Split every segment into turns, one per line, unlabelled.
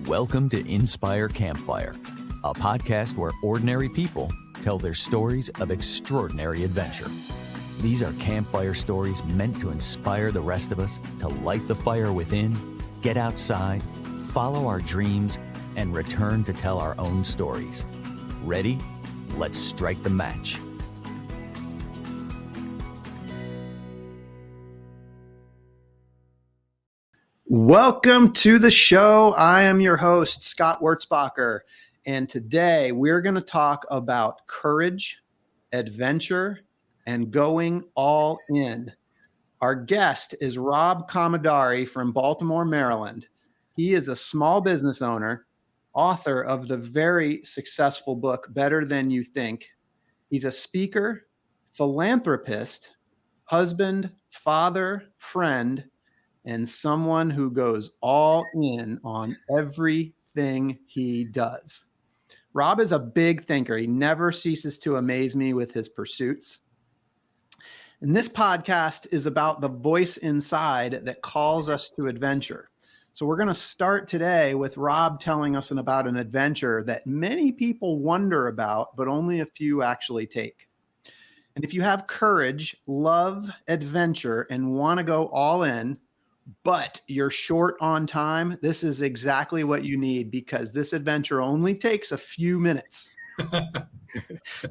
Welcome to Inspire Campfire, a podcast where ordinary people tell their stories of extraordinary adventure. These are campfire stories meant to inspire the rest of us to light the fire within, get outside, follow our dreams, and return to tell our own stories. Ready? Let's strike the match.
Welcome to the show. I am your host, Scott Wurzbacher, and today we're going to talk about courage, adventure, and going all in. Our guest is Rob Commodari from Baltimore, Maryland. He is a small business owner, author of the very successful book, Better Than You Think. He's a speaker, philanthropist, husband, father, friend, and someone who goes all in on everything he does. Rob is a big thinker. He never ceases to amaze me with his pursuits. And this podcast is about the voice inside that calls us to adventure. So we're going to start today with Rob telling us about an adventure that many people wonder about, but only a few actually take. And if you have courage, love adventure, and want to go all in, but you're short on time, this is exactly what you need, because this adventure only takes a few minutes.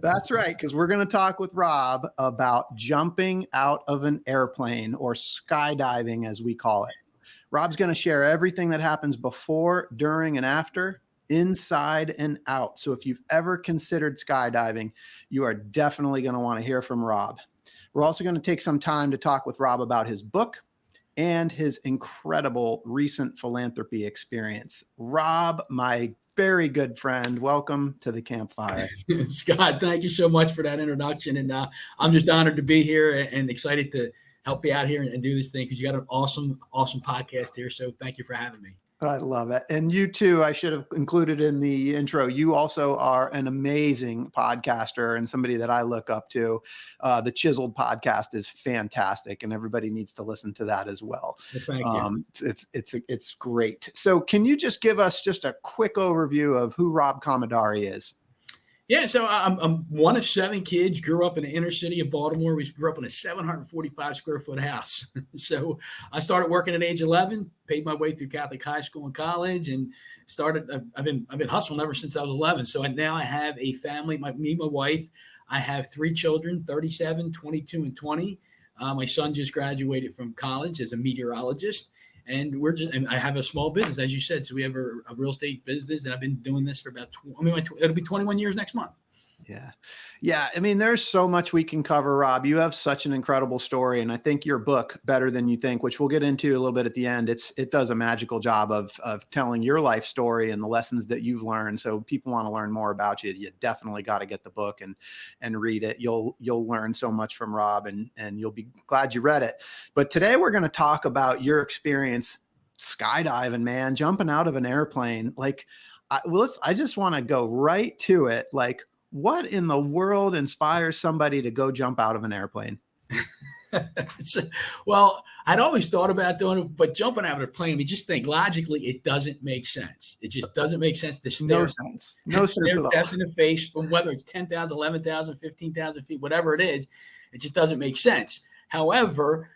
That's right, because we're going to talk with Rob about jumping out of an airplane, or skydiving as we call it. Rob's going to share everything that happens before, during, and after, inside and out. So if you've ever considered skydiving, you are definitely going to want to hear from Rob. We're also going to take some time to talk with Rob about his book and his incredible recent philanthropy experience. Rob, my very good friend, welcome to the campfire.
Scott, thank you so much for that introduction. And I'm just honored to be here and excited to help you out here and do this thing, because you got an awesome podcast here. So thank you for having me.
I love it. And you too, I should have included in the intro, you also are an amazing podcaster and somebody that I look up to. The Chiseled podcast is fantastic, and everybody needs to listen to that as well.
Thank you.
It's great. So can you just give us just a quick overview of who Rob Commodari is?
Yeah, so I'm one of 7 kids, grew up in the inner city of Baltimore. We grew up in a 745 square foot house. So I started working at age 11, paid my way through Catholic high school and college, and started. I've been hustling ever since I was 11. So now I have a family, my wife. I have 3 children, 37, 22, and 20. My son just graduated from college as a meteorologist. And and I have a small business, as you said. So we have a real estate business, and I've been doing this for about, it'll be 21 years next month.
Yeah. Yeah. I mean, there's so much we can cover, Rob. You have such an incredible story. And I think your book, Better Than You Think, which we'll get into a little bit at the end, it does a magical job of telling your life story and the lessons that you've learned. So people want to learn more about you. You definitely got to get the book and read it. You'll learn so much from Rob, and you'll be glad you read it. But today we're going to talk about your experience skydiving, man, jumping out of an airplane. Like, I just want to go right to it. Like, what in the world inspires somebody to go jump out of an airplane?
Well, I'd always thought about doing it, but jumping out of a plane, I mean, just think logically, it doesn't make sense. It just doesn't make sense to stare.
No sense at all.
Death in the face, from whether it's 10,000, 11,000, 15,000 feet, whatever it is, it just doesn't make sense. However,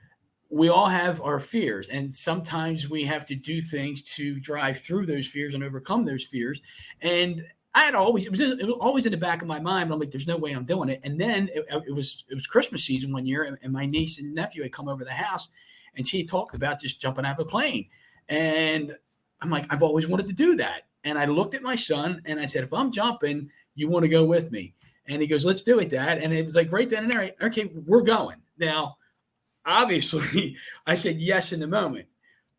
we all have our fears, and sometimes we have to do things to drive through those fears and overcome those fears. And it was always in the back of my mind, but I'm like, there's no way I'm doing it. And then it was Christmas season one year, and my niece and nephew had come over the house, and she talked about just jumping out of a plane. And I'm like, I've always wanted to do that. And I looked at my son and I said, if I'm jumping, you want to go with me? And he goes, let's do it, Dad. And it was like right then and there, okay, we're going. Now, obviously, I said yes in the moment.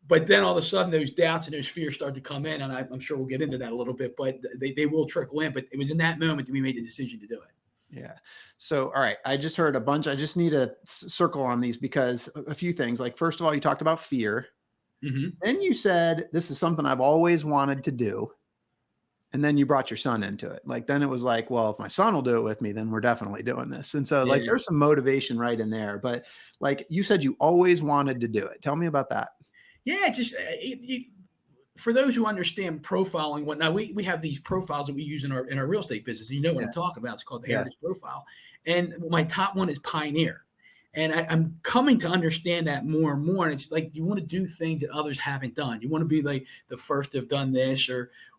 But then all of a sudden, those doubts and those fears started to come in, and I'm sure we'll get into that a little bit, but they will trickle in. But it was in that moment that we made the decision to do it.
Yeah. So, all right, I just heard a bunch. I just need to circle on these, because a few things. Like, first of all, you talked about fear. Mm-hmm. Then you said, this is something I've always wanted to do. And then you brought your son into it. Like, then it was like, well, if my son will do it with me, then we're definitely doing this. And so like, there's some motivation right in there. But like you said, you always wanted to do it. Tell me about that.
Yeah, just for those who understand profiling, whatnot, we have these profiles that we use in our real estate business. You know what I'm talking about. It's called the Heritage Profile. And my top one is Pioneer. And I'm coming to understand that more and more. And it's like, you want to do things that others haven't done. You want to be like the first to have done this,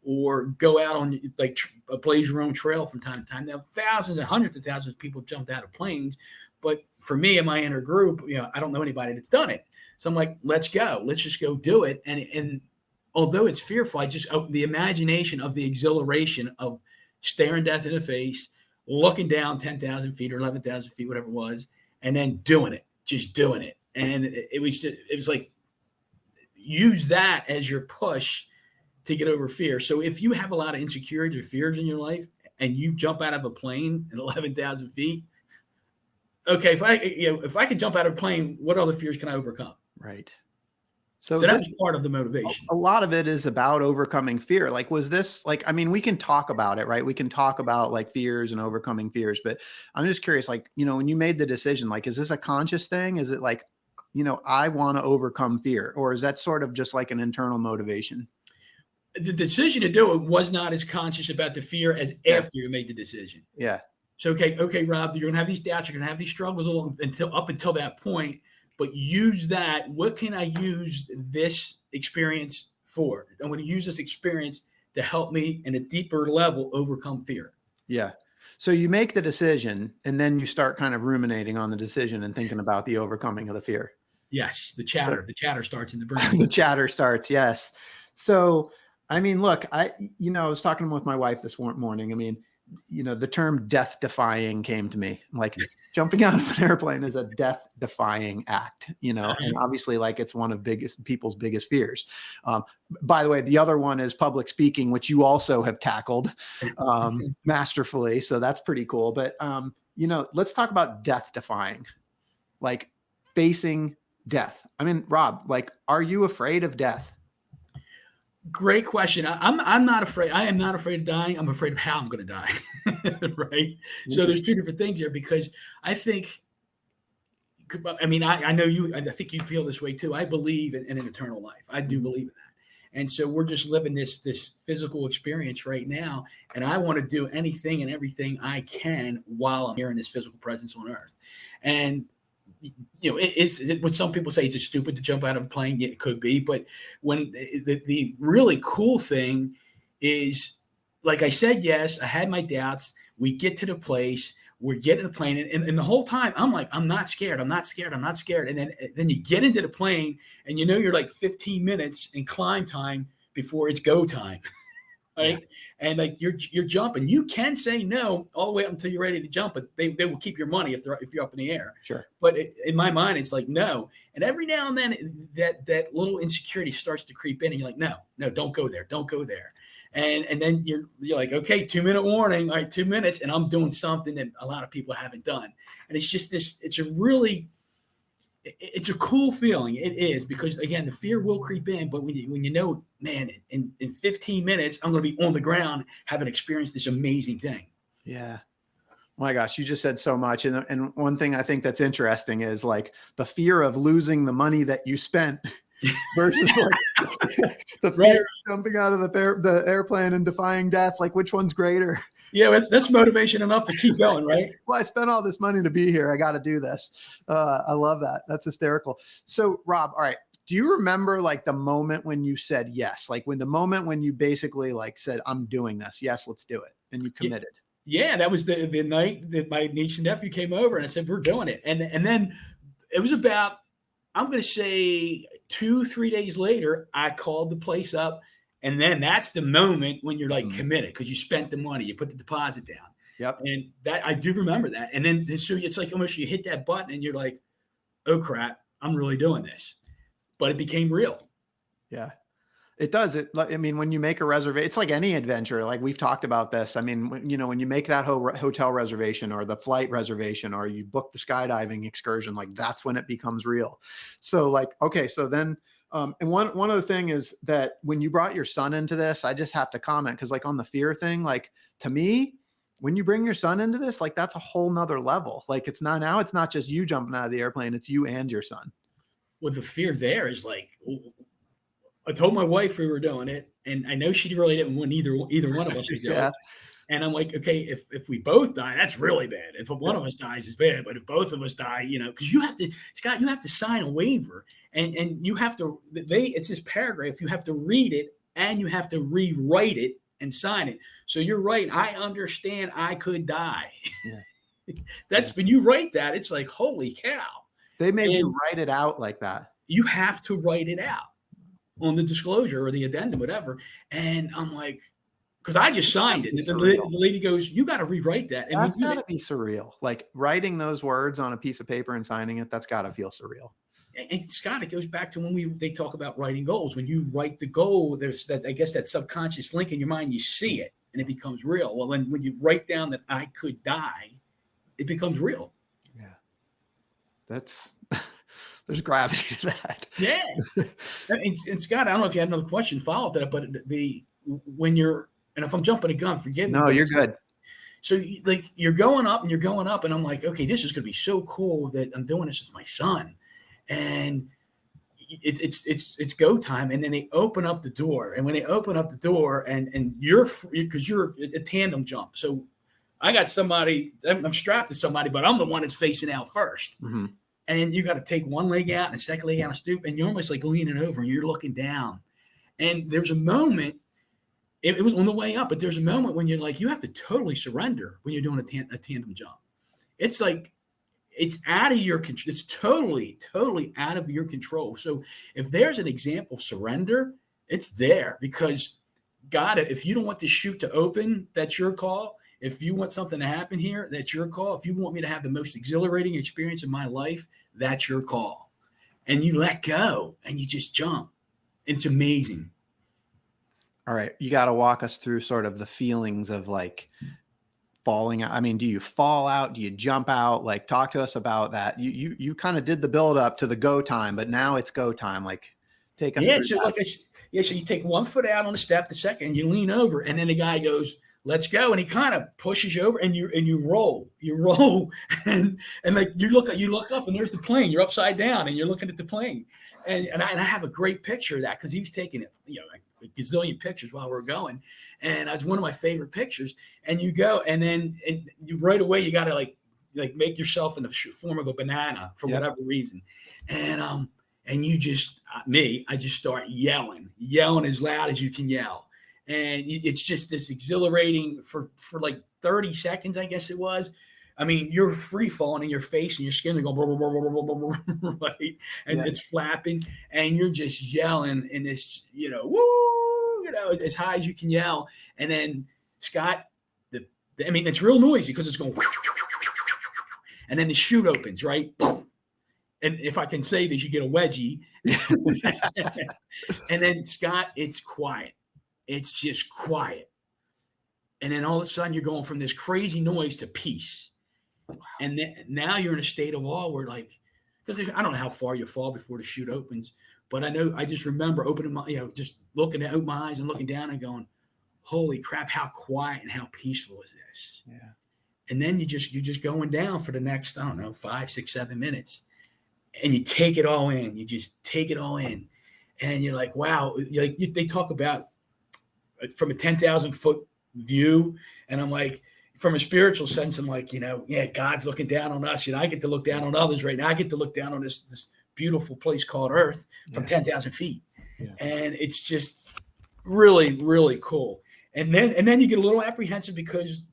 or go out on like a blaze your own trail from time to time. Now, thousands and hundreds of thousands of people jumped out of planes. But for me and my inner group, I don't know anybody that's done it. So I'm like, let's go. Let's just go do it. And although it's fearful, the imagination of the exhilaration of staring death in the face, looking down 10,000 feet or 11,000 feet, whatever it was, and then just doing it. And it was like, use that as your push to get over fear. So if you have a lot of insecurities or fears in your life and you jump out of a plane at 11,000 feet, okay, if I could jump out of a plane, what other fears can I overcome?
Right.
So that was part of the motivation.
A lot of it is about overcoming fear. Like, was this like, I mean, we can talk about it, right? We can talk about like fears and overcoming fears, but I'm just curious, like, when you made the decision, like, is this a conscious thing? Is it like, I want to overcome fear, or is that sort of just like an internal motivation?
The decision to do it was not as conscious about the fear as after you made the decision.
Yeah.
So, okay, Rob, you're going to have these doubts, you're going to have these struggles up until that point. But use that. What can I use this experience for? I'm going to use this experience to help me in a deeper level overcome fear.
Yeah. So you make the decision and then you start kind of ruminating on the decision and thinking about the overcoming of the fear.
Yes. The chatter starts in the brain.
The chatter starts. Yes. So, I mean, look, I was talking with my wife this morning. I mean, the term death defying came to me. Like, jumping out of an airplane is a death defying act, and obviously like it's one of people's biggest fears. By the way, the other one is public speaking, which you also have tackled masterfully. So that's pretty cool. But, let's talk about death defying, like facing death. I mean, Rob, like, are you afraid of death?
Great question. I'm not afraid. I am not afraid of dying. I'm afraid of how I'm going to die. Right. So there's two different things here, because I think, I know you, I think you feel this way too. I believe in an eternal life. I do believe in that. And so we're just living this physical experience right now. And I want to do anything and everything I can while I'm here in this physical presence on earth. And when some people say it's stupid to jump out of a plane, yeah, it could be. But when the really cool thing is, like I said, yes, I had my doubts. We get to the place, we're getting the plane. And the whole time I'm like, I'm not scared. I'm not scared. I'm not scared. And then you get into the plane and you're like 15 minutes in climb time before it's go time. Right. Yeah. And like you're jumping, you can say no all the way up until you're ready to jump, but they will keep your money if you're up in the air.
Sure.
But in my mind, it's like, no. And every now and then that little insecurity starts to creep in and you're like, no, don't go there. Don't go there. And then you're like, okay, 2-minute warning. All right, 2 minutes. And I'm doing something that a lot of people haven't done. And it's just it's a cool feeling. It is, because again, the fear will creep in, but when man, in 15 minutes, I'm going to be on the ground, having experienced this amazing thing.
Yeah. My gosh, you just said so much. And one thing I think that's interesting is like the fear of losing the money that you spent versus like the fear of jumping out of the airplane and defying death. Like, which one's greater?
Yeah, that's motivation enough to keep going, right?
Well, I spent all this money to be here. I got to do this. I love that. That's hysterical. So, Rob, all right. Do you remember like the moment when you said yes? Like the moment when you basically like said, I'm doing this. Yes, let's do it. And you committed.
Yeah, that was the night that my niece and nephew came over and I said, we're doing it. And then it was about, I'm going to say 2-3 days later, I called the place up. And then that's the moment when you're like committed, because you spent the money, you put the deposit down.
Yep.
And that, I do remember that. And then so it's like almost you hit that button and you're like, oh crap, I'm really doing this. But it became real.
Yeah, it does. When you make a reservation, it's like any adventure. Like we've talked about this. I mean, when you make that hotel reservation or the flight reservation, or you book the skydiving excursion, like that's when it becomes real. So like, okay, so then, and one other thing is that when you brought your son into this, I just have to comment, because like on the fear thing, like to me, when you bring your son into this, like that's a whole nother level. Like it's not just you jumping out of the airplane, it's you and your son.
Well, the fear there is like, I told my wife we were doing it, and I know she really didn't want either one of us to do
Yeah.
it. And I'm like, okay, if we both die, that's really bad. If one of us dies, it's bad. But if both of us die, because you have to, Scott, you have to sign a waiver, and you have to. It's this paragraph. You have to read it, and you have to rewrite it and sign it. So you're right. I understand. I could die. Yeah. That's when you write that. It's like, holy cow.
They made you write it out like that.
You have to write it out on the disclosure or the addendum, whatever. And I'm like, because I just signed it. The lady goes, you got to rewrite that. And
that's got to be surreal. Like writing those words on a piece of paper and signing it, that's got to feel surreal.
And Scott, it goes back to when they talk about writing goals. When you write the goal, there's that, I guess, that subconscious link in your mind, you see it and it becomes real. Well, then when you write down that I could die, it becomes real.
Yeah. That's, there's gravity to that.
Yeah. And Scott, I don't know if you had another question follow up to that, but when you're, and if I'm jumping a gun, forgive me.
No, you're good.
So like you're going up, and I'm like, okay, this is going to be so cool that I'm doing this with my son, and it's go time. And then they open up the door, and when they open up the door, and because you're a tandem jump, so I got somebody, I'm strapped to somebody, but I'm the one that's facing out first, and you got to take one leg out and the second leg out and stoop, and you're almost like leaning over, and you're looking down, and there's a moment. It was on the way up, but there's a moment when you're like, you have to totally surrender when you're doing a tandem jump. It's like, it's out of your control. It's totally out of your control. So if there's an example of surrender, it's there, because God, if you don't want the chute to open, that's your call. If you want something to happen here, that's your call. If you want me to have the most exhilarating experience of my life, that's your call. And you let go and you just jump. It's amazing.
All right. You got to walk us through sort of the feelings of like falling out. I mean, do you fall out? Do you jump out? Like, talk to us about that. You kind of did the build up to the go time, but now it's go time. Like, take us through that.
So you take one foot out on the step, the second, you lean over, and then the guy goes, let's go. And he kind of pushes you over, and you roll, and like you look up, and there's the plane. You're upside down, and you're looking at the plane. And I have a great picture of that, because he was taking it, like a gazillion pictures while we're going. And it's one of my favorite pictures. And you go, and then you right away, you got to like make yourself in the form of a banana for whatever reason. And you just, I just start yelling as loud as you can yell. And it's just this exhilarating for like 30 seconds, I guess it was. I mean, you're free falling in your face, and your skin are going, blah, blah, blah, blah, blah, blah, right? And it's flapping, and you're just yelling in this, woo, as high as you can yell. And then Scott, it's real noisy because it's going, and then the chute opens, right? And if I can say this, you get a wedgie. And then Scott, it's quiet. It's just quiet. And then all of a sudden you're going from this crazy noise to peace. And then now you're in a state of awe where, like, because I don't know how far you fall before the chute opens, but I just remember opening my, just looking out my eyes and looking down and going, holy crap, how quiet and how peaceful is this? Yeah. And then you're just going down for the next, 5, 6, 7 minutes, and you take it all in. You just take it all in. And you're like, wow, they talk about from a 10,000 foot view. And I'm like, from a spiritual sense, I'm like, God's looking down on us. I get to look down on others right now. I get to look down on this beautiful place called Earth from 10,000 feet. Yeah. And it's just really, really cool. And then you get a little apprehensive, because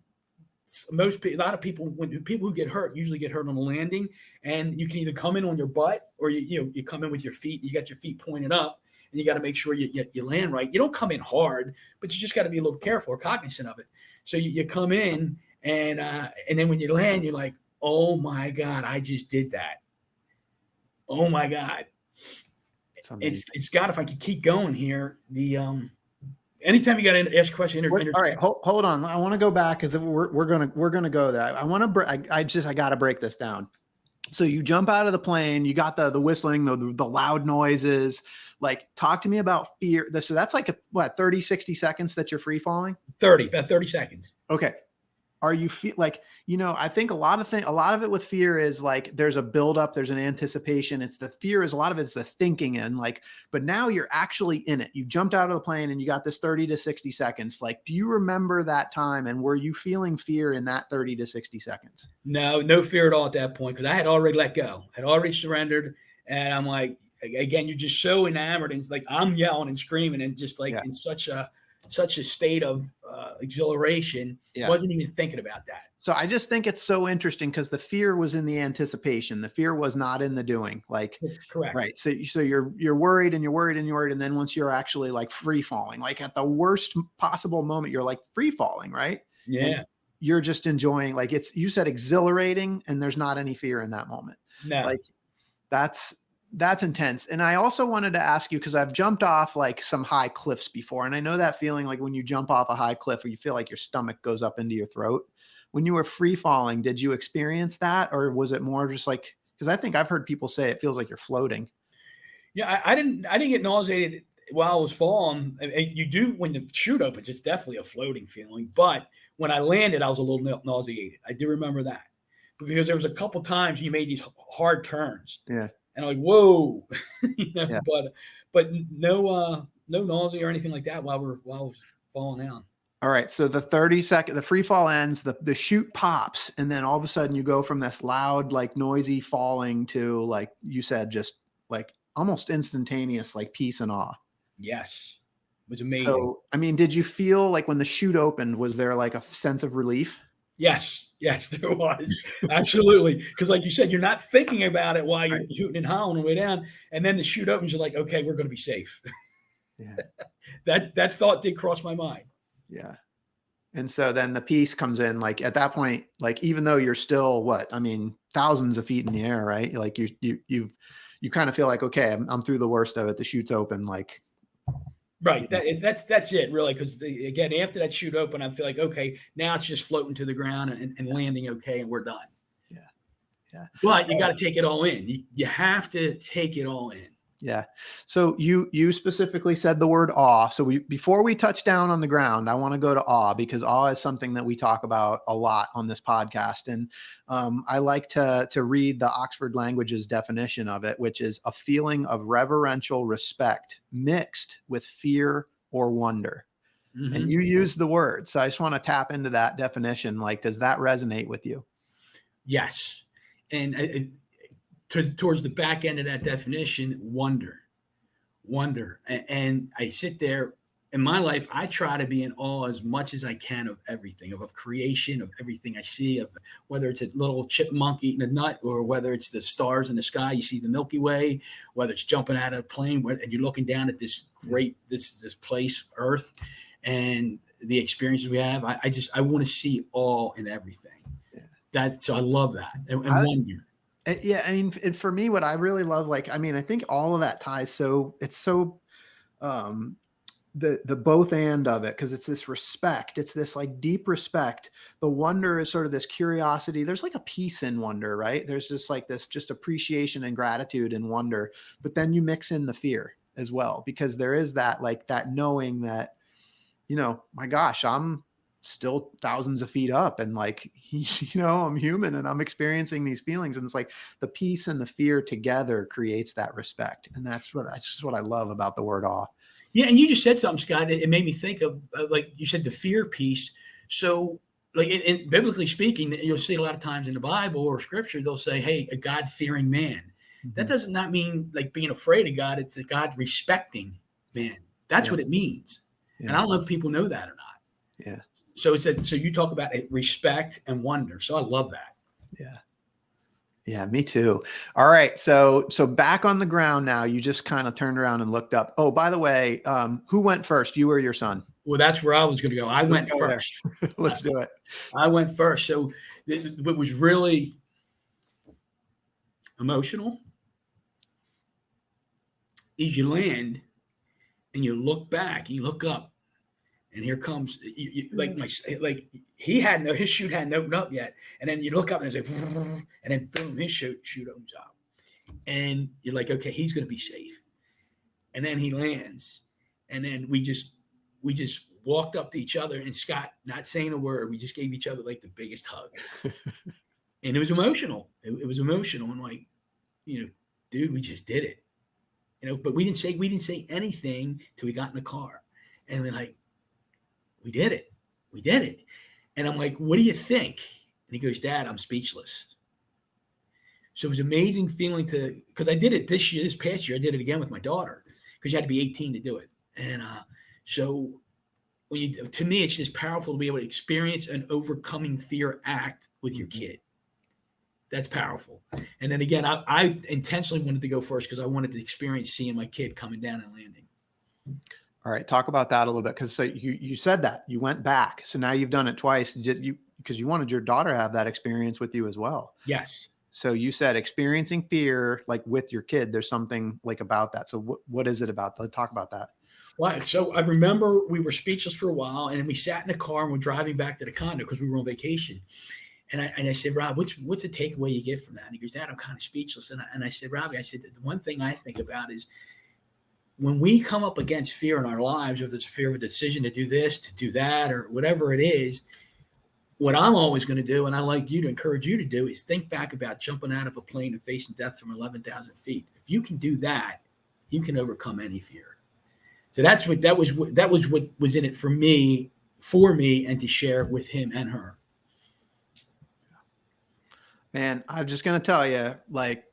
a lot of people, people who get hurt usually get hurt on the landing, and you can either come in on your butt, or you come in with your feet. You got your feet pointed up, and you got to make sure you land right. You don't come in hard, but you just got to be a little careful or cognizant of it. So you come in, and then when you land, you're like, oh my God, I just did that. Oh my God. It's got, if I could keep going here, anytime you got to ask a question.
All right, hold on. I want to go back, because we're gonna go there. I want to. I got to break this down. So you jump out of the plane. You got the whistling, the loud noises. Like, talk to me about fear. So that's like 30, 60 seconds that you're free falling?
About 30 seconds.
Okay. are you feel like, I think a lot of it with fear is like, there's a buildup, there's an anticipation. It's the fear is a lot of it's the thinking and like, but now you're actually in it. You jumped out of the plane and you got this 30 to 60 seconds. Like, do you remember that time? And were you feeling fear in that 30 to 60 seconds?
No fear at all at that point. Cause I had already let go, had already surrendered. And I'm like, again, you're just so enamored. And it's like, I'm yelling and screaming and just like in such a state of exhilaration, wasn't even thinking about that.
So I just think it's so interesting because the fear was in the anticipation. The fear was not in the doing. Like,
correct.
Right. So you're worried and you're worried and you're worried. And then once you're actually like free falling, like at the worst possible moment, you're like free falling, right?
Yeah.
And you're just enjoying, like you said, exhilarating, and there's not any fear in that moment.
No.
Like that's intense. And I also wanted to ask you, because I've jumped off like some high cliffs before. And I know that feeling like when you jump off a high cliff where you feel like your stomach goes up into your throat. When you were free falling, did you experience that? Or was it more just like, because I think I've heard people say it feels like you're floating.
Yeah, I didn't get nauseated while I was falling. You do when the chute opens, it's definitely a floating feeling. But when I landed, I was a little nauseated. I do remember that because there was a couple times you made these hard turns.
Yeah.
And I'm like, whoa, but no nausea or anything like that while I was falling down.
All right. So the 30-second, the free fall ends, the chute pops, and then all of a sudden you go from this loud, like noisy falling to, like you said, just like almost instantaneous, like peace and awe.
Yes. It was amazing.
So, I mean, did you feel like when the chute opened, was there like a sense of relief?
Yes, there was. Absolutely. Because like you said, you're not thinking about it while you're shooting and howling on the way down. And then the chute opens, you're like, okay, we're going to be safe.
Yeah.
That thought did cross my mind.
Yeah. And so then the peace comes in, like at that point, like, even though you're still thousands of feet in the air, right? Like you kind of feel like, okay, I'm through the worst of it. The chute's open. Like,
right. That's it really. Cause again, after that chute open, I feel like, okay, now it's just floating to the ground and landing. Okay. And we're done.
Yeah. Yeah.
But you got to take it all in. You have to take it all in.
Yeah. So you specifically said the word awe. So before we touch down on the ground, I want to go to awe, because awe is something that we talk about a lot on this podcast. And I like to read the Oxford Languages definition of it, which is a feeling of reverential respect mixed with fear or wonder. Mm-hmm. And you use the word. So I just want to tap into that definition. Like, does that resonate with you?
Yes. And towards the back end of that definition, wonder. And I sit there in my life, I try to be in awe as much as I can of everything, of creation, of everything I see, of whether it's a little chipmunk eating a nut, or whether it's the stars in the sky, you see the Milky Way, whether it's jumping out of a plane, and you're looking down at this great, this place, Earth, and the experiences we have. I want to see all in everything. Yeah. So I love that. And wonder.
Yeah. I mean, for me, what I really love, I think all of that ties. It's so, the both and of it, because it's this respect. It's this like deep respect. The wonder is sort of this curiosity. There's like a peace in wonder, right? There's just like this just appreciation and gratitude and wonder, but then you mix in the fear as well, because there is that, like that knowing that, my gosh, I'm still thousands of feet up, and like, I'm human and I'm experiencing these feelings. And it's like the peace and the fear together creates that respect. And that's just what I love about the word awe.
Yeah. And you just said something, Scott, it made me think of, like you said, the fear piece. So like in biblically speaking, you'll see a lot of times in the Bible or scripture, they'll say, hey, a God-fearing man. Mm-hmm. That does not mean like being afraid of God. It's a God respecting man. That's what it means. Yeah. And I don't know if people know that or not.
Yeah.
So so you talk about respect and wonder. So I love that.
Yeah. Yeah, me too. All right. So back on the ground now, you just kind of turned around and looked up. Oh, by the way, who went first, you or your son?
Well, that's where I was going to go. I went first.
Let's do it.
I went first. So it was really emotional. As you land and you look back, you look up, and here comes his chute hadn't opened up yet, and then you look up and it's like, and then boom, his chute opens up, and you're like, okay, he's going to be safe, and then he lands, and then we just we just walked up to each other, and Scott, not saying a word, we just gave each other like the biggest hug. And it was emotional. It was emotional. And like, dude, we just did it. But we didn't say anything till we got in the car. And then like, we did it. We did it. And I'm like, what do you think? And he goes, Dad, I'm speechless. So it was an amazing feeling because I did it this past year, I did it again with my daughter, because you had to be 18 to do it. And so to me, it's just powerful to be able to experience an overcoming fear act with your kid. That's powerful. And then again, I intentionally wanted to go first because I wanted to experience seeing my kid coming down and landing.
All right. Talk about that a little bit. Because so you said that you went back. So now you've done it twice. Because you wanted your daughter to have that experience with you as well.
Yes.
So you said experiencing fear, like with your kid, there's something like about that. So what is it about? Let's talk about that.
Well, so I remember we were speechless for a while, and then we sat in the car and we're driving back to the condo because we were on vacation. And I said, Rob, what's the takeaway you get from that? And he goes, Dad, I'm kind of speechless. And I said, Robbie, the one thing I think about is when we come up against fear in our lives, whether it's fear of a decision to do this, to do that, or whatever it is, what I'm always going to do, and I like you to encourage you to do, is think back about jumping out of a plane and facing death from 11,000 feet. If you can do that, you can overcome any fear. So that was what was in it for me, and to share with him and her.
Man, I'm just going to tell you, like,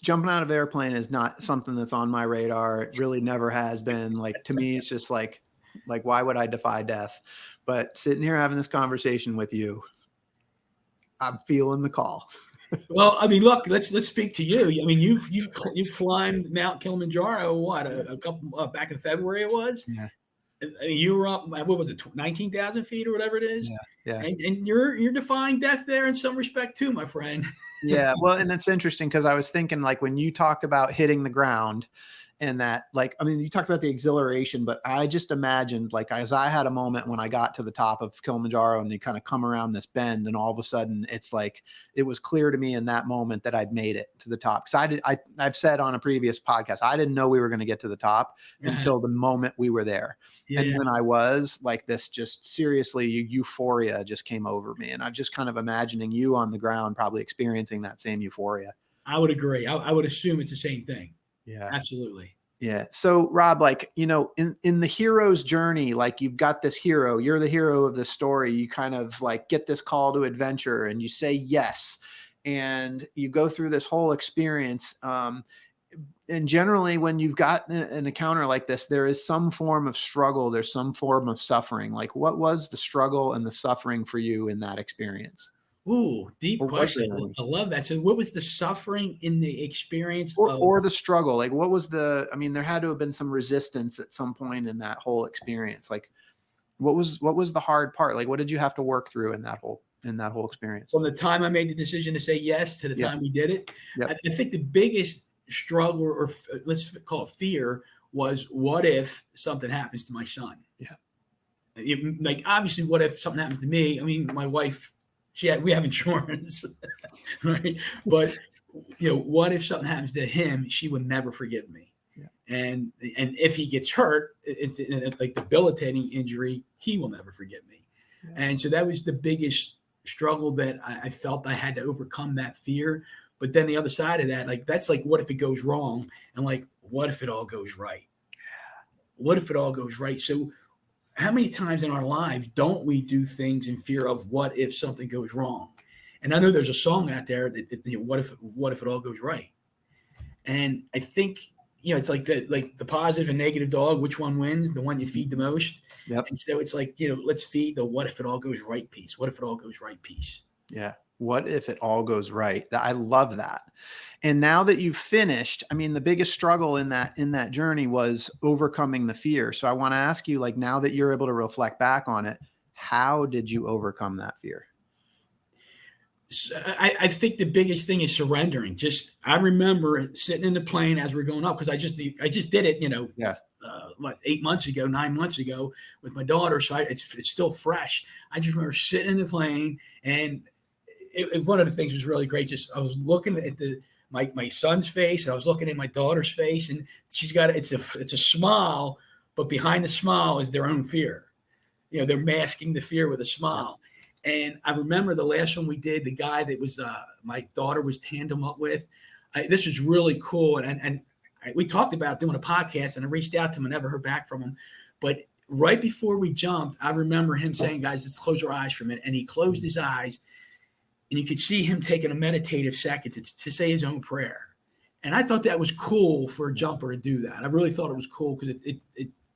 jumping out of airplane is not something that's on my radar. It really never has been. Like, to me, it's just like, why would I defy death? But sitting here having this conversation with you, I'm feeling the call.
Well, I mean, look, let's speak to you. I mean, you've climbed Mount Kilimanjaro, a couple back in February it was?
Yeah.
I mean, you were up, what was it, 19,000 feet or whatever it is?
Yeah.
And you're defying death there in some respect too, my friend.
Yeah. Well, and it's interesting because I was thinking, like, when you talked about hitting the ground and that, like, I mean, you talked about the exhilaration, but I just imagined, like, as I had a moment when I got to the top of Kilimanjaro and you kind of come around this bend, and all of a sudden it's like, it was clear to me in that moment that I'd made it to the top. Because I've said on a previous podcast, I didn't know we were going to get to the top until the moment we were there. Yeah. And when I was like, this just seriously euphoria just came over me. And I'm just kind of imagining you on the ground, probably experiencing that same euphoria.
I would agree. I would assume it's the same thing.
Yeah,
absolutely.
Yeah. So Rob, like, in the hero's journey, like, you've got this hero, you're the hero of the story. You kind of like get this call to adventure and you say yes, and you go through this whole experience. And generally when you've got an encounter like this, there is some form of struggle. There's some form of suffering. Like, what was the struggle and the suffering for you in that experience?
Ooh, deep question. I love that. So what was the suffering in the experience?
Or the struggle? Like, what was I mean, there had to have been some resistance at some point in that whole experience. Like, what was the hard part? Like, what did you have to work through in that whole experience?
From the time I made the decision to say yes to the time we did it, I think the biggest struggle, or let's call it fear, was what if something happens to my son? Yeah. Like, obviously, what if something happens to me? I mean, my wife, we have insurance, right? But what if something happens to him? She would never forgive me. Yeah. And if he gets hurt, it's like debilitating injury, he will never forgive me. Yeah. And so that was the biggest struggle that I felt I had to overcome, that fear. But then the other side of that, like, that's like, what if it goes wrong? And like, what if it all goes right? What if it all goes right? So how many times in our lives don't we do things in fear of what if something goes wrong? And I know there's a song out there that what if it all goes right? And I think, it's like the positive and negative dog, which one wins? The one you feed the most. Yep. And so it's like, let's feed the what if it all goes right piece. What if it all goes right piece?
Yeah. What if it all goes right? I love that. And now that you've finished, I mean, the biggest struggle in that journey was overcoming the fear. So I want to ask you, like, now that you're able to reflect back on it, how did you overcome that fear?
So I think the biggest thing is surrendering. I remember sitting in the plane as we're going up, because I just did it, 9 months ago with my daughter. So it's still fresh. I just remember sitting in the plane, and one of the things was really great. I was looking at my son's face, and I was looking at my daughter's face, and she's got it's a smile, but behind the smile is their own fear. They're masking the fear with a smile. And I remember the last one we did, the guy that was my daughter was tandem up with. This was really cool. And we talked about doing a podcast, and I reached out to him and never heard back from him. But right before we jumped, I remember him saying, guys, let's close our eyes for a minute. And he closed his eyes, and you could see him taking a meditative second to say his own prayer. And I thought that was cool for a jumper to do that. I really thought it was cool because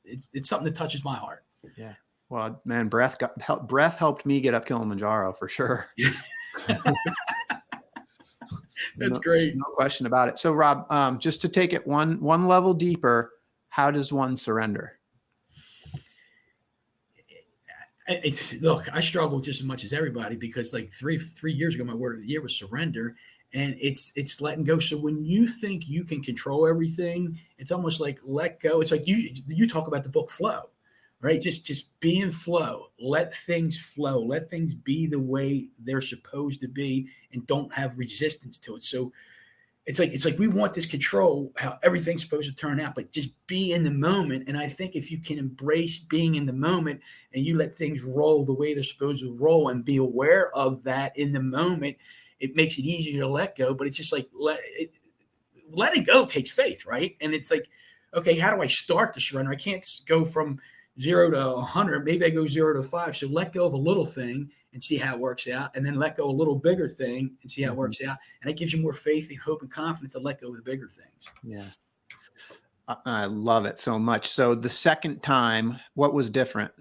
it's something that touches my heart.
Yeah. Well, man, breath helped me get up Kilimanjaro for sure.
That's great.
No question about it. So Rob, just to take it one level deeper, how does one surrender?
Look, I struggle just as much as everybody because like three years ago, my word of the year was surrender, and it's letting go. So when you think you can control everything, it's almost like let go. It's like you talk about the book Flow, right? Just be in flow, let things flow, let things be the way they're supposed to be, and don't have resistance to it. So it's like we want this control, how everything's supposed to turn out, but just be in the moment. And I think if you can embrace being in the moment and you let things roll the way they're supposed to roll and be aware of that in the moment, it makes it easier to let go. But it's just like letting go takes faith, right? And it's like, okay, how do I start to surrender? I can't go from 0 to 100. Maybe I go 0 to 5. So let go of a little thing and see how it works out, and then let go a little bigger thing and see how it works out. And it gives you more faith and hope and confidence to let go of the bigger things.
Yeah. I love it so much. So the second time, what was different?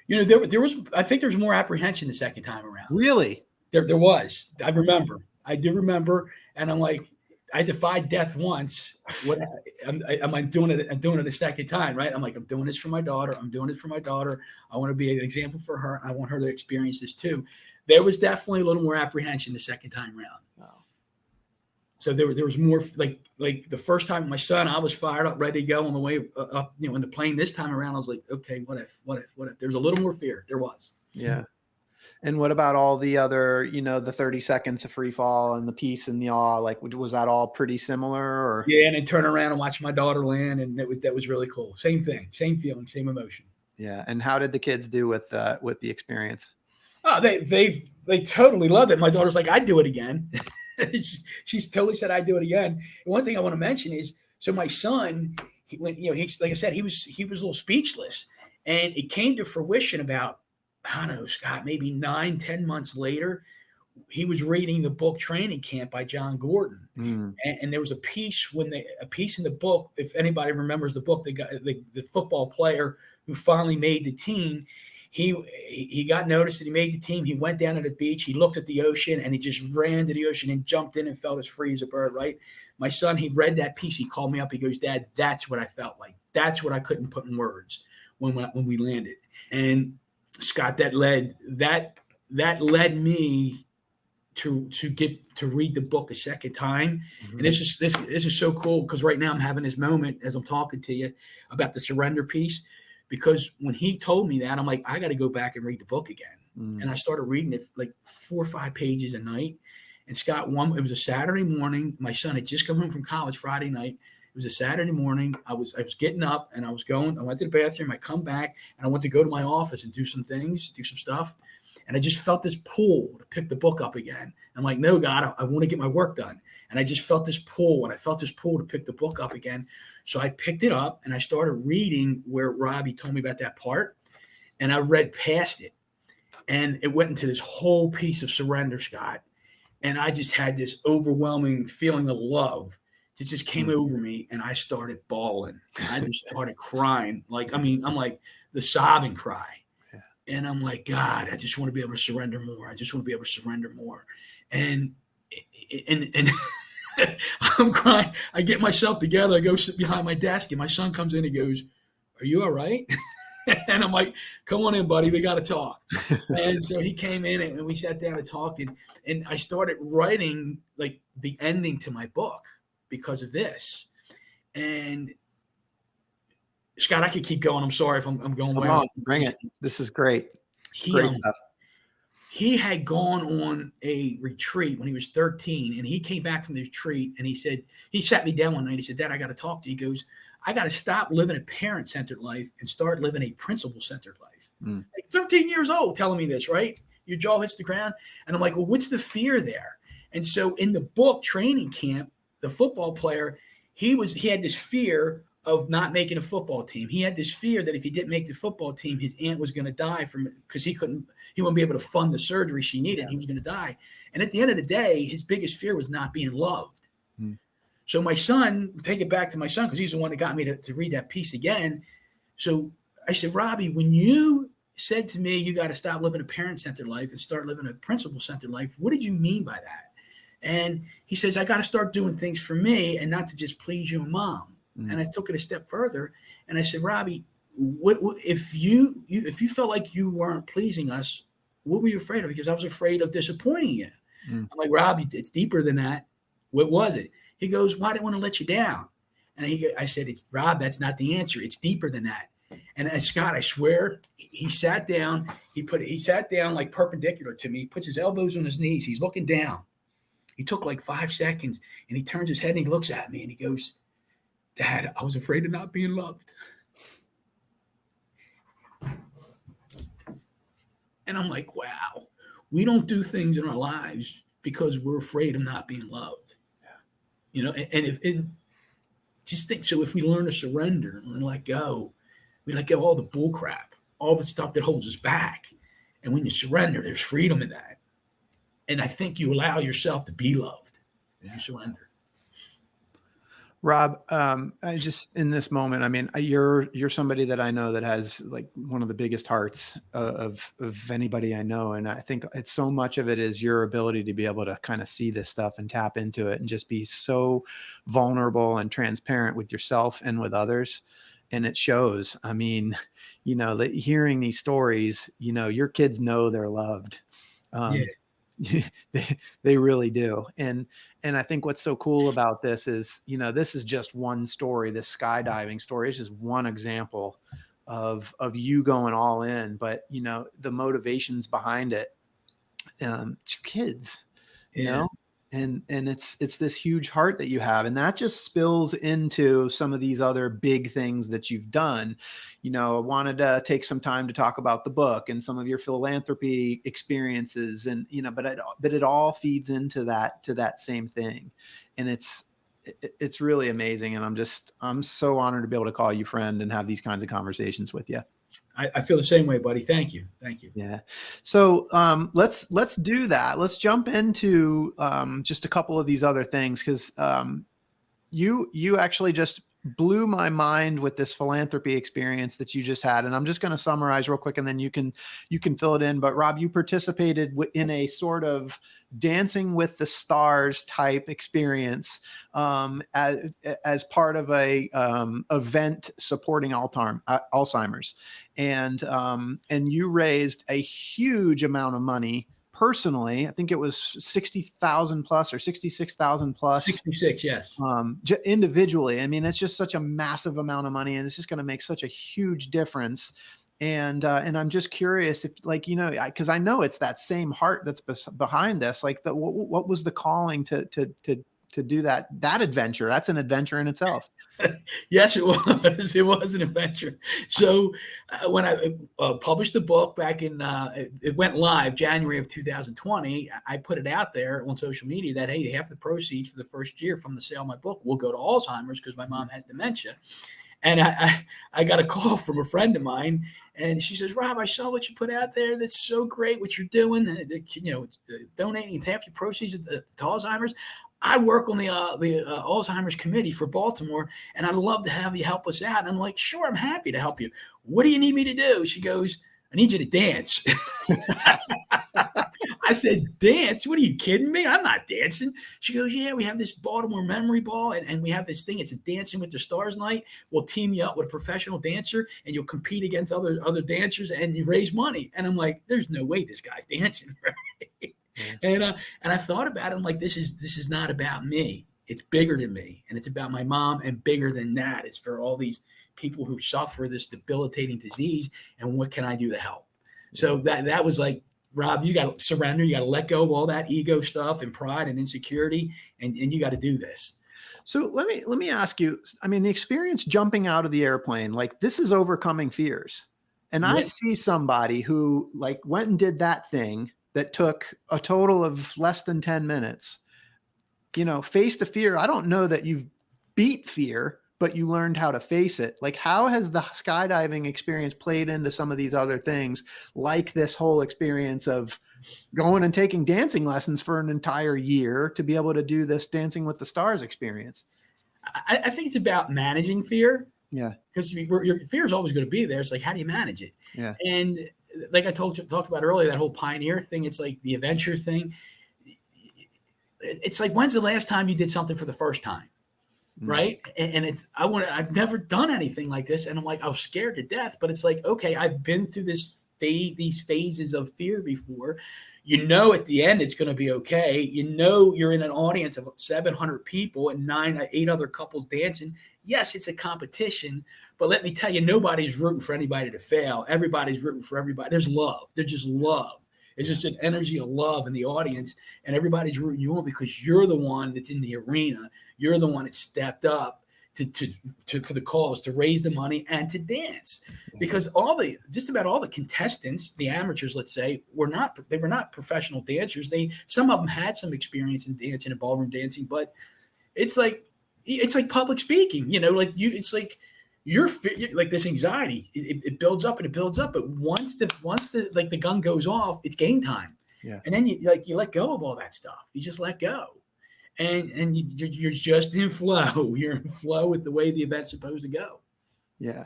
There was, I think there's more apprehension the second time around.
Really?
There was. I do remember. And I'm like, I defied death once. What am I doing it? I'm doing it a second time, right? I'm like, I'm doing this for my daughter. I'm doing it for my daughter. I want to be an example for her. I want her to experience this too. There was definitely a little more apprehension the second time around. Wow. So there was more like the first time with my son, I was fired up, ready to go on the way up, in the plane. This time around, I was like, okay, what if? There's a little more fear. There was.
Yeah. And what about all the other, the 30 seconds of free fall and the peace and the awe? Like, was that all pretty similar? Or?
Yeah, and then turn around and watch my daughter land, and that was really cool. Same thing, same feeling, same emotion.
Yeah. And how did the kids do with the experience?
Oh, they totally loved it. My daughter's like, I'd do it again. She's totally said I'd do it again. And one thing I want to mention is, so my son, like I said, he was a little speechless, and it came to fruition about, I don't know, Scott, maybe 9-10 months later. He was reading the book Training Camp by John Gordon. And there was a piece in the book, if anybody remembers the book, the football player who finally made the team, he got noticed that he made the team. He went down to the beach, he looked at the ocean, and he just ran to the ocean and jumped in and felt as free as a bird, right? My son, he read that piece, he called me up, he goes, Dad, that's what I felt like. That's what I couldn't put in words when we landed. And Scott, that led me to get to read the book a second time. Mm-hmm. And this is so cool, because right now I'm having this moment as I'm talking to you about the surrender piece, because when he told me that, I'm like, I got to go back and read the book again. Mm-hmm. And I started reading it like 4 or 5 pages a night. And Scott, it was a Saturday morning. My son had just come home from college Friday night. It was a Saturday morning. I was getting up and I went to the bathroom. I come back and I went to go to my office and do some stuff. And I just felt this pull to pick the book up again. I'm like, no, God, I want to get my work done. And I just felt this pull, and I felt this pull to pick the book up again. So I picked it up and I started reading where Robbie told me about that part. And I read past it, and it went into this whole piece of surrender, Scott. And I just had this overwhelming feeling of love. It just came over me, and I started bawling. I just started crying. I'm like the sobbing cry. Yeah. And I'm like, God, I just want to be able to surrender more. I just want to be able to surrender more. And I'm crying. I get myself together. I go sit behind my desk, and my son comes in and goes, are you all right? And I'm like, come on in, buddy. We got to talk. And so he came in, and we sat down and talked. And I started writing like the ending to my book because of this. And Scott, I could keep going. I'm sorry if I'm going way off.
Bring it. This is great. Great stuff.
He had gone on a retreat when he was 13, and he came back from the retreat, and he sat me down one night. He said, Dad, I got to talk to you. He goes, I got to stop living a parent-centered life and start living a principle-centered life.
Mm.
Like 13 years old telling me this, right? Your jaw hits the ground. And I'm like, well, what's the fear there? And so in the book Training Camp, the football player, he had this fear of not making a football team. He had this fear that if he didn't make the football team, his aunt was going to die because he wouldn't be able to fund the surgery she needed. Yeah. He was going to die. And at the end of the day, his biggest fear was not being loved. Mm. So my son, take it back to my son, because he's the one that got me to read that piece again. So I said, Robbie, when you said to me, you got to stop living a parent-centered life and start living a principle-centered life, what did you mean by that? And he says, I got to start doing things for me and not to just please you and mom. Mm. And I took it a step further. And I said, Robbie, what if you felt like you weren't pleasing us, what were you afraid of? Because I was afraid of disappointing you. Mm. I'm like, Robbie, it's deeper than that. What was it? He goes, well, I didn't want to let you down. And I said, Rob, that's not the answer. It's deeper than that. And Scott, I swear, he sat down. He sat down like perpendicular to me. He puts his elbows on his knees. He's looking down. He took like 5 seconds, and he turns his head and he looks at me and he goes, Dad, I was afraid of not being loved. And I'm like, wow, we don't do things in our lives because we're afraid of not being loved. You know, just think, so if we learn to surrender and let go, we let go of all the bull crap, all the stuff that holds us back. And when you surrender, there's freedom in that. And I think you allow yourself to be loved when you surrender.
Rob, I just, in this moment, I mean, you're somebody that I know that has like one of the biggest hearts of anybody I know. And I think it's so much of it is your ability to be able to kind of see this stuff and tap into it and just be so vulnerable and transparent with yourself and with others. And it shows. I mean, you know, hearing these stories, you know, your kids know they're loved. They really do. And I think what's so cool about this is, you know, this is just one story. This skydiving story is just one example of you going all in, but you know, the motivations behind it, it's your kids, you know, and it's this huge heart that you have. And that just spills into some of these other big things that you've done. You know, I wanted to take some time to talk about the book and some of your philanthropy experiences, and, you know, but it all feeds into that same thing. And it's really amazing. And I'm so honored to be able to call you friend and have these kinds of conversations with you.
I feel the same way, buddy. Thank you.
Yeah. So let's do that. Let's jump into just a couple of these other things, because you actually just blew my mind with this philanthropy experience that you just had. And I'm just going to summarize real quick, and then you can fill it in. But Rob, you participated in a sort of Dancing with the Stars type experience as part of a event supporting Alzheimer's, and you raised a huge amount of money personally. I think it was 60,000 plus or 66,000 plus.
66, yes.
Individually. I mean, it's just such a massive amount of money, and it's just going to make such a huge difference. And I'm just curious if, like, you know, because I know it's that same heart that's behind this. Like, what was the calling to do that adventure? That's an adventure in itself.
Yes, it was. It was an adventure. So when I published the book back in, it went live January of 2020. I put it out there on social media that, hey, half the proceeds for the first year from the sale of my book will go to Alzheimer's because my mom has dementia. And I got a call from a friend of mine, and she says, Rob, I saw what you put out there. That's so great what you're doing. You know, donating half your proceeds to Alzheimer's. I work on the Alzheimer's committee for Baltimore, and I'd love to have you help us out. And I'm like, sure, I'm happy to help you. What do you need me to do? She goes, I need you to dance. I said, dance? What are you kidding me? I'm not dancing. She goes, yeah, we have this Baltimore memory ball, and we have this thing. It's a Dancing with the Stars night. We'll team you up with a professional dancer, and you'll compete against other dancers, and you raise money. And I'm like, there's no way this guy's dancing, right? Yeah. And I thought about it. I'm like, this is not about me. It's bigger than me, and it's about my mom, and bigger than that, it's for all these people who suffer this debilitating disease, and what can I do to help? So that was like, Rob, you got to surrender. You got to let go of all that ego stuff and pride and insecurity, and you got to do this.
So let me ask you, I mean, the experience jumping out of the airplane, like this is overcoming fears. And I
Yeah.
see somebody who like went and did that thing that took a total of less than 10 minutes, you know, face the fear. I don't know that you've beat fear, but you learned how to face it. Like, how has the skydiving experience played into some of these other things, like this whole experience of going and taking dancing lessons for an entire year to be able to do this Dancing with the Stars experience?
I think it's about managing fear.
Yeah.
Because your fear is always going to be there. It's like, how do you manage it?
Yeah.
And like I talked about earlier, that whole pioneer thing, it's like the adventure thing. It's like, when's the last time you did something for the first time? Right. And I've never done anything like this. And I'm like, I was scared to death, but it's like, okay, I've been through these phases of fear before. You know, at the end, it's going to be okay. You know, you're in an audience of 700 people and 8 other couples dancing. Yes, it's a competition, but let me tell you, nobody's rooting for anybody to fail. Everybody's rooting for everybody. There's love. There's just love. It's just an energy of love in the audience, and everybody's rooting you on because you're the one that's in the arena. You're the one that stepped up to for the cause, to raise the money and to dance. Because just about all the contestants, the amateurs, let's say, were not professional dancers. Some of them had some experience in dancing and ballroom dancing, but it's like public speaking, you know, like it's like you're like this anxiety, it builds up and it builds up. But once the gun goes off, it's game time.
Yeah.
And then you let go of all that stuff. You just let go. And you're just in flow. You're in flow with the way the event's supposed to go.
Yeah.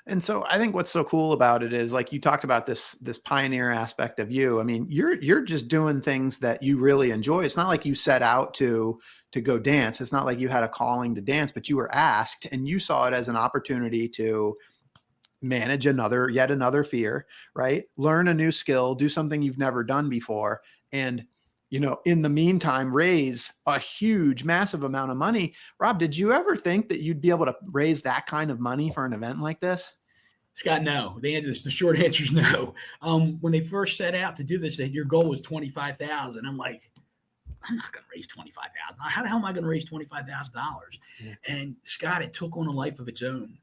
And so I think what's so cool about it is, like, you talked about this pioneer aspect of you. I mean, you're just doing things that you really enjoy. It's not like you set out to go dance. It's not like you had a calling to dance, but you were asked and you saw it as an opportunity to manage yet another fear, right? Learn a new skill, do something you've never done before. And, you know, in the meantime, raise a huge, massive amount of money. Rob, did you ever think that you'd be able to raise that kind of money for an event like this?
Scott, no. The short answer is no. When they first set out to do this, your goal was $25,000. I'm like, I'm not going to raise $25,000. How the hell am I going to raise $25,000? Yeah. And Scott, it took on a life of its own.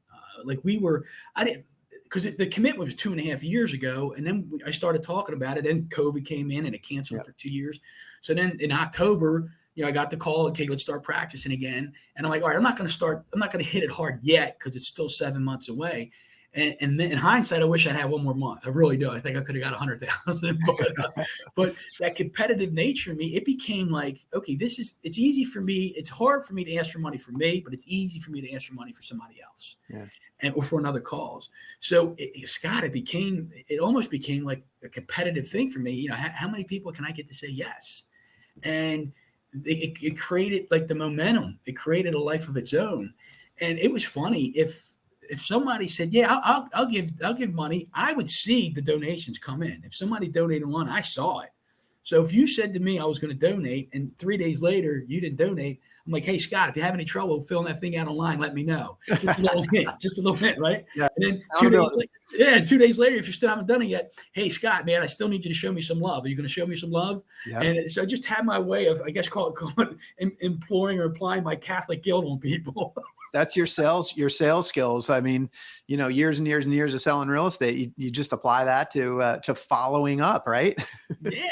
Because the commitment was 2.5 years ago. And then I started talking about it, and COVID came in and it canceled for 2 years. So then in October, you know, I got the call, okay, let's start practicing again. And I'm like, all right, I'm not going to hit it hard yet because it's still 7 months away. And then in hindsight, I wish I had one more month. I really do. I think I could have got 100,000, but that competitive nature in me, it became like, okay, it's easy for me. It's hard for me to ask for money for me, but it's easy for me to ask for money for somebody else, or for another cause. So Scott, it almost became like a competitive thing for me. You know, how many people can I get to say yes? And it created like the momentum. It created a life of its own. And it was funny if somebody said, yeah, I'll give money, I would see the donations come in. If somebody donated one, I saw it. So if you said to me I was going to donate and 3 days later you didn't donate, I'm like, hey, Scott, if you have any trouble filling that thing out online, let me know. Just a little hint, right?
Yeah.
And then 2 days later, if you still haven't done it yet, hey, Scott, man, I still need you to show me some love. Are you going to show me some love? Yeah. And so I just had my way of, I guess, call it imploring or applying my Catholic guilt on people.
That's your sales skills. I mean, you know, years and years and years of selling real estate, you just apply that to following up, right?
Yeah.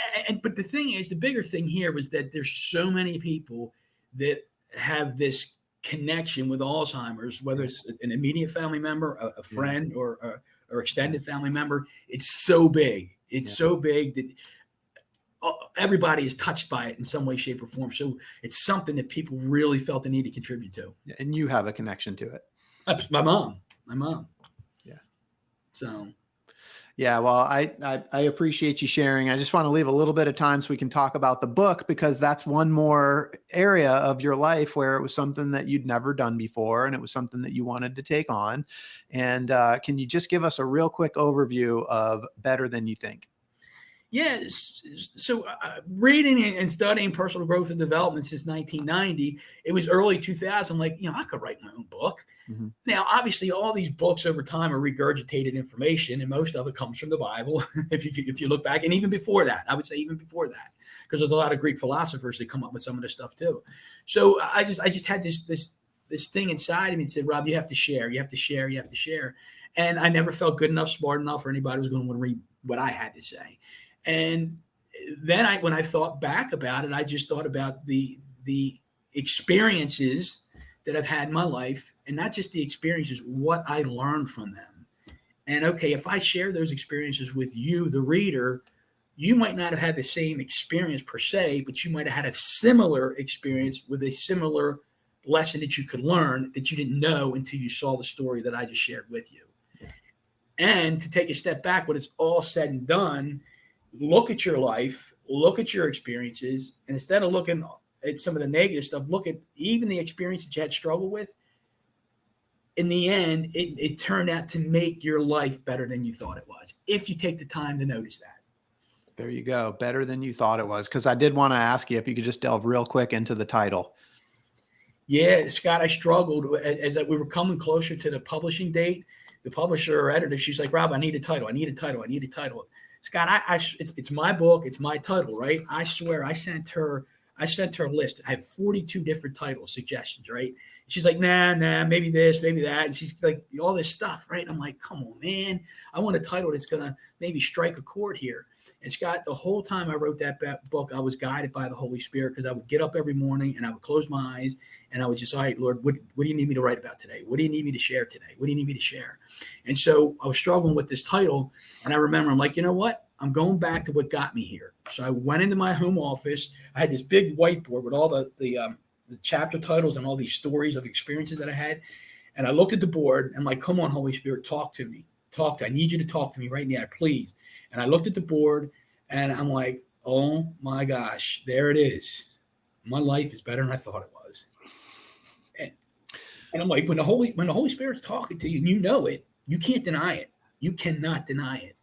But the thing is, the bigger thing here was that there's so many people that have this connection with Alzheimer's, whether it's an immediate family member, a friend, or extended family member. It's so big. It's so big that everybody is touched by it in some way, shape, or form. So it's something that people really felt the need to contribute to.
And you have a connection to it.
My mom.
Yeah.
So.
Yeah, well, I appreciate you sharing. I just want to leave a little bit of time so we can talk about the book, because that's one more area of your life where it was something that you'd never done before, and it was something that you wanted to take on. And can you just give us a real quick overview of Better Than You Think?
Yeah. So reading and studying personal growth and development since 1990, it was early 2000. Like, I could write my own book.
Mm-hmm.
Now, obviously, all these books over time are regurgitated information, and most of it comes from the Bible. if you look back, and even before that, I would say even before that, because there's a lot of Greek philosophers that come up with some of this stuff too. So I just had this thing inside of me that said, Rob, you have to share, you have to share, you have to share. And I never felt good enough, smart enough, or anybody was going to want to read what I had to say. And then when I thought back about it, I just thought about the experiences that I've had in my life, and not just the experiences, what I learned from them. And okay, if I share those experiences with you, the reader, you might not have had the same experience per se, but you might have had a similar experience with a similar lesson that you could learn that you didn't know until you saw the story that I just shared with you. And to take a step back, when it's all said and done, look at your life, look at your experiences, and instead of looking at some of the negative stuff, look at even the experience that you had struggled with. In the end, it turned out to make your life better than you thought it was, if you take the time to notice that.
There you go. Better than you thought it was. Because I did want to ask you if you could just delve real quick into the title.
Yeah, Scott, I struggled as we were coming closer to the publishing date. The publisher or editor, she's like, Rob, I need a title. I need a title. I need a title. Scott, it's my book. It's my title, right? I swear I sent her a list. I have 42 different title suggestions, right? She's like, nah, maybe this, maybe that. And she's like, all this stuff, right? And I'm like, come on, man. I want a title that's going to maybe strike a chord here. And Scott, the whole time I wrote that book, I was guided by the Holy Spirit, because I would get up every morning and I would close my eyes and I would just, all right, Lord, what do you need me to write about today? What do you need me to share today? What do you need me to share? And so I was struggling with this title. And I remember, I'm like, you know what? I'm going back to what got me here. So I went into my home office. I had this big whiteboard with all the chapter titles and all these stories of experiences that I had. And I looked at the board and I'm like, come on, Holy Spirit, talk to me. I need you to talk to me right now, please. And I looked at the board and I'm like, oh my gosh, there it is. My life is better than I thought it was. And I'm like, when the Holy Spirit's talking to you and you know it, you can't deny it. You cannot deny it.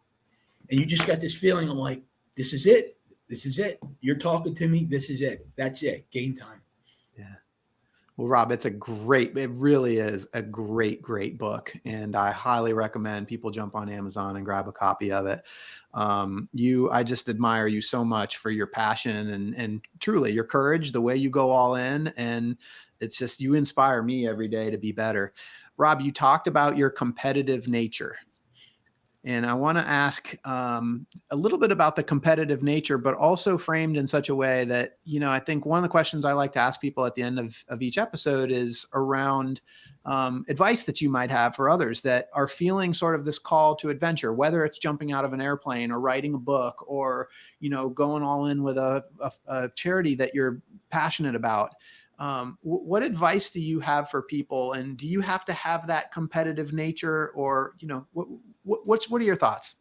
And you just got this feeling of like, this is it. This is it. You're talking to me. This is it. That's it. Game time.
Yeah. Well, Rob, it really is a great book. And I highly recommend people jump on Amazon and grab a copy of it. I just admire you so much for your passion and truly your courage, the way you go all in. And it's just, you inspire me every day to be better. Rob, you talked about your competitive nature. And I want to ask a little bit about the competitive nature, but also framed in such a way that, I think one of the questions I like to ask people at the end of each episode is around advice that you might have for others that are feeling sort of this call to adventure, whether it's jumping out of an airplane or writing a book or, going all in with a charity that you're passionate about. What advice do you have for people? And do you have to have that competitive nature or, what are your thoughts?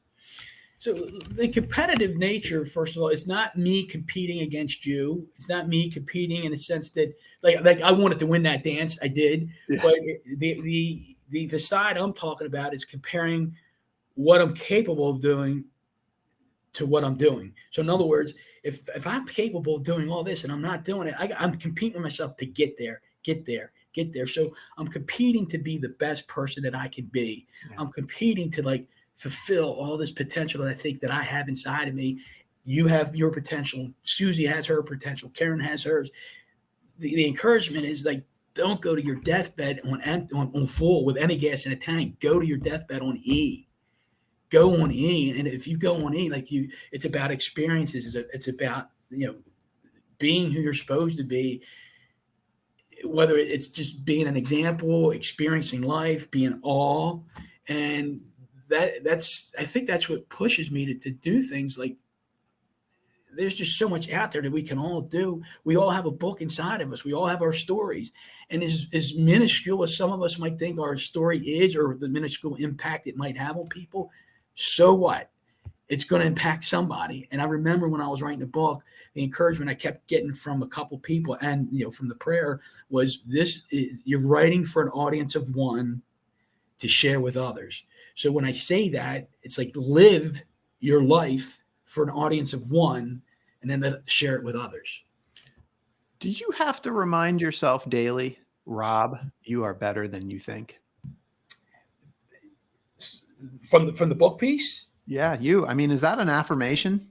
So the competitive nature, first of all, is not me competing against you. It's not me competing in the sense that like I wanted to win that dance. I did. Yeah. But the side I'm talking about is comparing what I'm capable of doing to what I'm doing. So in other words, if I'm capable of doing all this and I'm not doing it, I'm competing with myself to get there. So I'm competing to be the best person that I can be. Yeah. I'm competing to fulfill all this potential that I think that I have inside of me. You have your potential. Susie has her potential. Karen has hers. The encouragement is don't go to your deathbed on full with any gas in a tank. Go to your deathbed on E. Go on E. And if you go on E, it's about experiences. It's about, being who you're supposed to be, whether it's just being an example, experiencing life, being awe. And I think that's what pushes me to do things. There's just so much out there that we can all do. We all have a book inside of us. We all have our stories. And as minuscule as some of us might think our story is, or the minuscule impact it might have on people, so what? It's going to impact somebody. And I remember when I was writing the book, the encouragement I kept getting from a couple people and, from the prayer was you're writing for an audience of one to share with others. So when I say that, it's live your life for an audience of one, and then share it with others.
Do you have to remind yourself daily, Rob, you are better than you think?
From the book piece?
Yeah, you. I mean, is that an affirmation?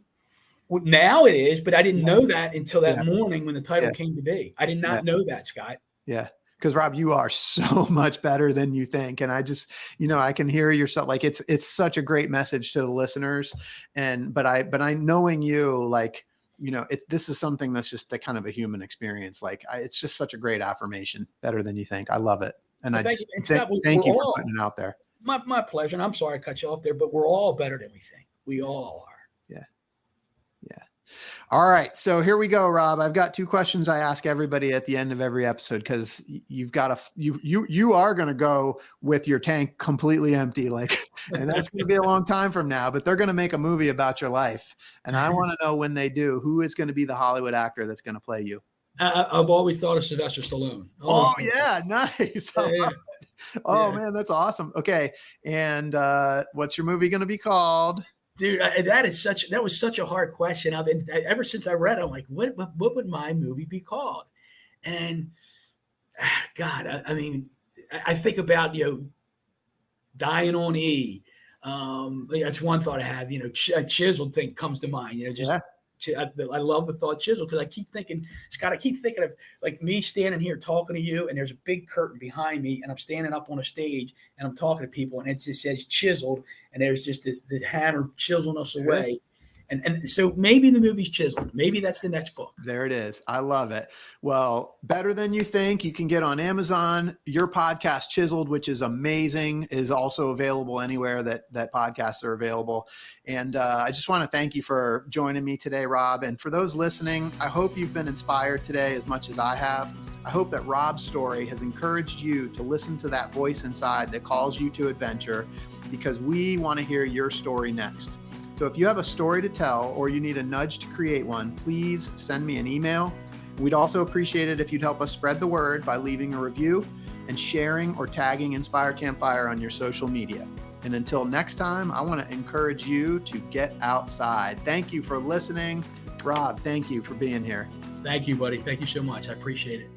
Well, now it is, but I didn't
Yeah.
know that until that
Yeah.
morning when the title
Yeah.
came to be. I did not know that, Scott.
Yeah. Because Rob, you are so much better than you think. And I just, I can hear yourself. Like it's such a great message to the listeners. But I knowing you, like, this is something that's just a kind of a human experience. Like it's just such a great affirmation. Better than you think. I love it. And
Well,
I just thank you for putting it out there.
My pleasure. And I'm sorry I cut you off there, but we're all better than we think. We all are.
Yeah. Yeah. All right. So here we go, Rob. I've got 2 questions I ask everybody at the end of every episode, because you are going to go with your tank completely empty. And that's going to be a long time from now, but they're going to make a movie about your life. And I want to know, when they do, who is going to be the Hollywood actor that's going to play you?
I've always thought of Sylvester Stallone.
Oh yeah. Nice.
Yeah.
Oh man, that's awesome. Okay. And what's your movie going to be called?
Dude, that was such a hard question. Ever since I read it, I'm like, what would my movie be called? And God, I mean, I think about, Dying on E. That's one thought I have. Chiseled thing comes to mind. I love the thought Chisel, because I keep thinking, Scott, of like me standing here talking to you, and there's a big curtain behind me, and I'm standing up on a stage and I'm talking to people, and it just says Chiseled, and there's just this hammer chiseling us away. And so maybe the movie's Chiseled. Maybe that's the next book.
There it is. I love it. Well, Better Than You Think, you can get on Amazon. Your podcast, Chiseled, which is amazing, is also available anywhere that podcasts are available. And I just want to thank you for joining me today, Rob. And for those listening, I hope you've been inspired today as much as I have. I hope that Rob's story has encouraged you to listen to that voice inside that calls you to adventure, because we want to hear your story next. So if you have a story to tell, or you need a nudge to create one, please send me an email. We'd also appreciate it if you'd help us spread the word by leaving a review and sharing or tagging Inspire Campfire on your social media. And until next time, I want to encourage you to get outside. Thank you for listening. Rob, thank you for being here.
Thank you, buddy. Thank you so much. I appreciate it.